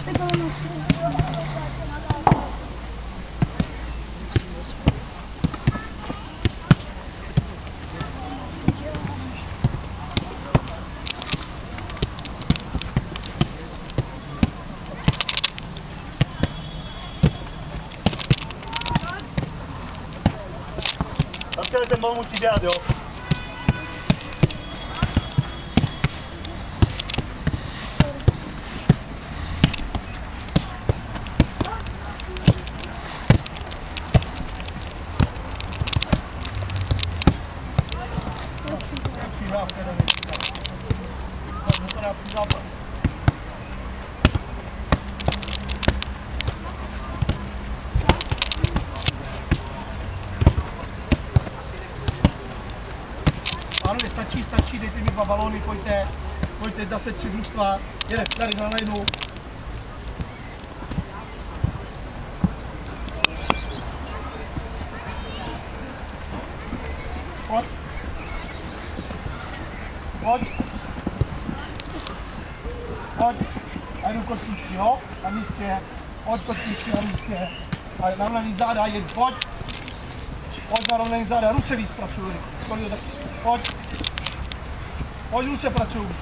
Tam ten bal musí dělat, jo? Pánové, stačí, dejte mi 2 balóny, pojďte, dá se 3 družstva, jede tady na lejnu. Pojď, a jenom kostičky, jo, na místě, pojď kostičky na místě, a narovnaný záda, jedu, pojď na rovnaný záda, ruce víc pracují, pojď ruce pracují víc.